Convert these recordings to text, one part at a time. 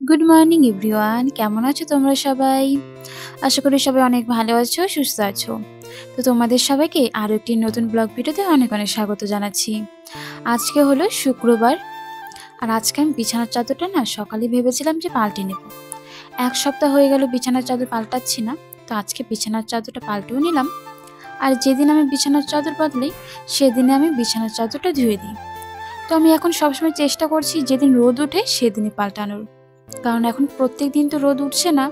Good morning everyone, কেমন আছো তোমরা সবাই? আশা করি সবাই অনেক ভালো আছো, সুস্থ আছো। তো তোমাদের সবাইকে আরও একটি নতুন ব্লগ ভিডিওতে অনেক অনেক স্বাগত জানাচ্ছি। আজকে হলো শুক্রবার, আর আজকে আমি বিছানার চাদরটা সকালে ভেবেছিলাম যে পাল্টে নেব। এক সপ্তাহ হয়ে গেল বিছানার চাদর পাল্টাচ্ছি না, তো আজকে বিছানার চাদরটা পাল্টেও নিলাম। আর যেদিন আমি বিছানার চাদর বদলাই সেদিনে আমি বিছানার চাদরটা ধুয়ে দিই। তো আমি এখন সবসময় চেষ্টা করছি যেদিন রোদ ওঠে সেদিনই পাল্টানোর, কারণ এখন প্রত্যেক দিন তো রোদ উঠছে না,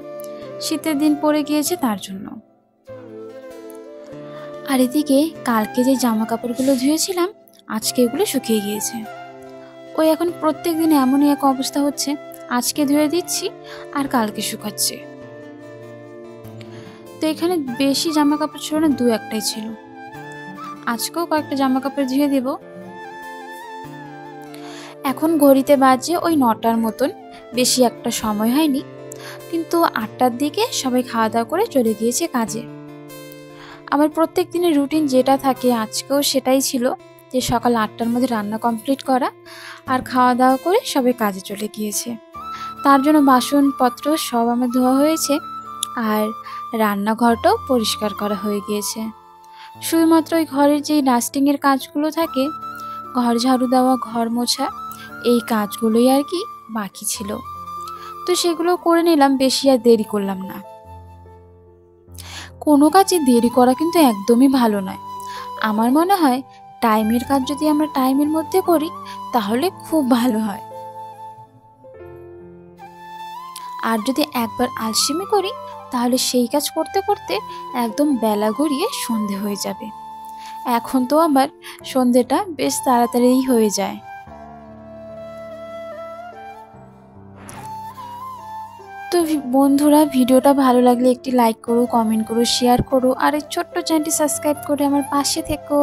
শীতের দিন পড়ে গিয়েছে তার জন্য। আর এদিকে কালকে যে জামা কাপড়গুলো ধুয়েছিলাম আজকে এগুলো শুকিয়ে গিয়েছে। ওই এখন প্রত্যেক দিন এমনই এক অবস্থা হচ্ছে, আজকে ধুয়ে দিচ্ছি আর কালকে শুকাচ্ছে। তো এখানে বেশি জামা কাপড় ছিল না, দু একটাই ছিল। আজকেও কয়েকটা জামা কাপড় ধুয়ে দেব। এখন ঘড়িতে বাজে ওই 9টার মতন, বেশি একটা সময় হয়নি, কিন্তু 8টার দিকে সবাই খাওয়া দাওয়া করে চলে গিয়েছে কাজে। আমার প্রত্যেক দিনের রুটিন যেটা থাকে আজকেও সেটাই ছিল, যে সকাল 8টার মধ্যে রান্না কমপ্লিট করা আর খাওয়া দাওয়া করে সবাই কাজে চলে গিয়েছে। তার জন্য বাসনপত্র সব আমার ধোয়া হয়েছে আর রান্নাঘরটাও পরিষ্কার করা হয়ে গিয়েছে। শুধুমাত্র ওই ঘরের যেই ডাস্টিংয়ের কাজগুলো থাকে, ঘর ঝাড়ু দেওয়া, ঘর মোছা, এই কাজগুলোই আর কি বাকি ছিল। তো সেগুলো করে নিলাম, বেশি আর দেরি করলাম না। কোনো কাজে দেরি করা কিন্তু একদমই ভালো নয়। আমার মনে হয় টাইমের কাজ যদি আমরা টাইমের মধ্যে করি তাহলে খুব ভালো হয়, আর যদি একবার আলসেমি করি তাহলে সেই কাজ করতে করতে একদম বেলা গড়িয়ে সন্ধে হয়ে যাবে। এখন তো আবার সন্ধেটা বেশ তাড়াতাড়িই হয়ে যায়। তো বন্ধুরা, ভিডিওটা ভালো লাগলে একটি লাইক করো, কমেন্ট করো, শেয়ার করো, আর এই ছোট্ট চ্যানেলটি সাবস্ক্রাইব করে আমার পাশে থেকো।